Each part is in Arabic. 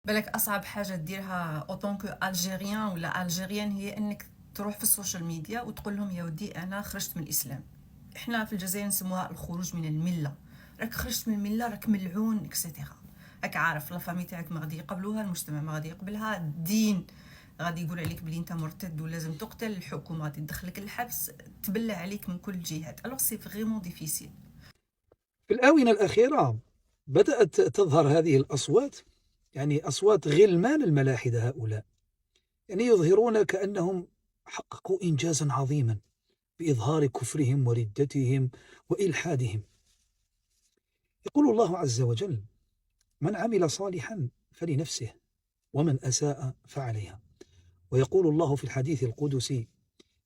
بالك أصعب حاجة ديرها أوطونكو ألجيريان ولا ألجيريان هي إنك تروح في السوشيال ميديا وتقول لهم يا ودي أنا خرجت من الإسلام. إحنا في الجزائر نسموها الخروج من الملة. راك خرجت من الملة، راك ملعون اكسيتيرا. راك عارف لا فامي تاعك ما غادي يقبلوها، المجتمع ما غادي يقبلها، الدين غادي يقول عليك بلي انت مرتد ولازم تقتل، الحكومه غادي تدخلك الحبس، تبلع عليك من كل الجهات. الوغ سي فريمون ديفيسيل. في الآونة الأخيرة بدأت تظهر هذه الأصوات، يعني أصوات غلمان الملاحدة هؤلاء، يعني يظهرون كأنهم حققوا إنجازا عظيما بإظهار كفرهم وردتهم وإلحادهم. يقول الله عز وجل: من عمل صالحا فلنفسه ومن أساء فعليها. ويقول الله في الحديث القدسي: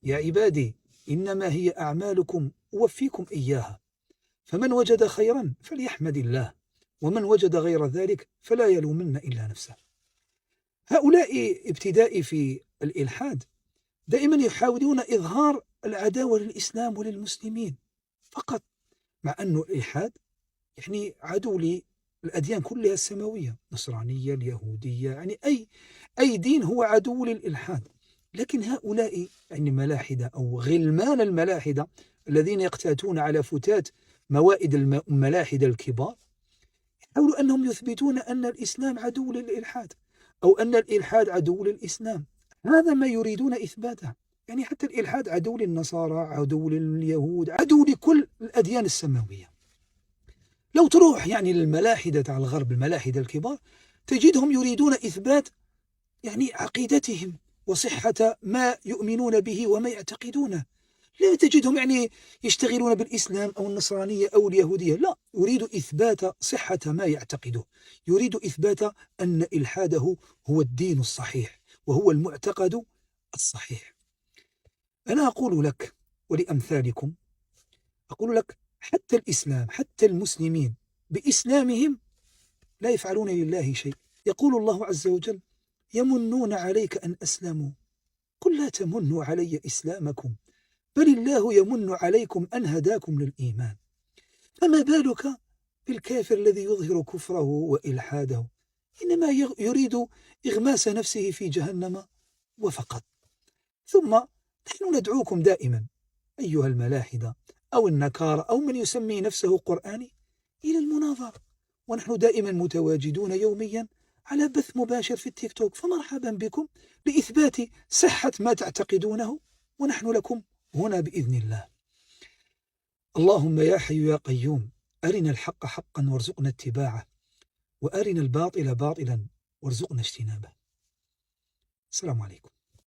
يا عبادي إنما هي أعمالكم أوفيكم إياها، فمن وجد خيرا فليحمد الله، ومن وجد غير ذلك فلا يلومن إلا نفسه. هؤلاء ابتداء في الإلحاد دائما يحاولون إظهار العداوة للإسلام وللمسلمين فقط، مع أن الإلحاد يعني عدو للأديان كلها السماوية، النصرانية، اليهودية، يعني أي دين هو عدو للإلحاد. لكن هؤلاء يعني ملاحدة أو غلمان الملاحدة الذين يقتاتون على فتات موائد الملاحدة الكبار، يحاولوا أنهم يثبتون أن الإسلام عدو للإلحاد أو أن الإلحاد عدو للإسلام. هذا ما يريدون إثباته، يعني حتى الإلحاد عدو للنصارى، عدو لليهود، عدو لكل الأديان السماوية. لو تروح يعني للملاحدة على الغرب، الملاحدة الكبار، تجدهم يريدون إثبات يعني عقيدتهم وصحة ما يؤمنون به وما يعتقدونه. لا تجدهم يعني يشتغلون بالإسلام أو النصرانية أو اليهودية، لا، يريد إثبات صحة ما يعتقده، يريد إثبات أن إلحاده هو الدين الصحيح وهو المعتقد الصحيح. أنا أقول لك ولأمثالكم، أقول لك حتى الإسلام، حتى المسلمين بإسلامهم لا يفعلون لله شيء. يقول الله عز وجل: يمنون عليك أن أسلموا، قل لا تمنوا علي إسلامكم، بل الله يمن عليكم أن هداكم للإيمان. فما بالك بالكافر الذي يظهر كفره وإلحاده، إنما يريد إغماس نفسه في جهنم وفقط. ثم نحن ندعوكم دائما أيها الملاحدة أو النكارة أو من يسمي نفسه قرآني إلى المناظرة، ونحن دائما متواجدون يوميا على بث مباشر في التيك توك، فمرحبا بكم لإثبات صحة ما تعتقدونه، ونحن لكم هنا بإذن الله. اللهم يا حي يا قيوم أرنا الحق حقا وارزقنا اتباعه، وأرنا الباطل باطلا وارزقنا اجتنابه. السلام عليكم.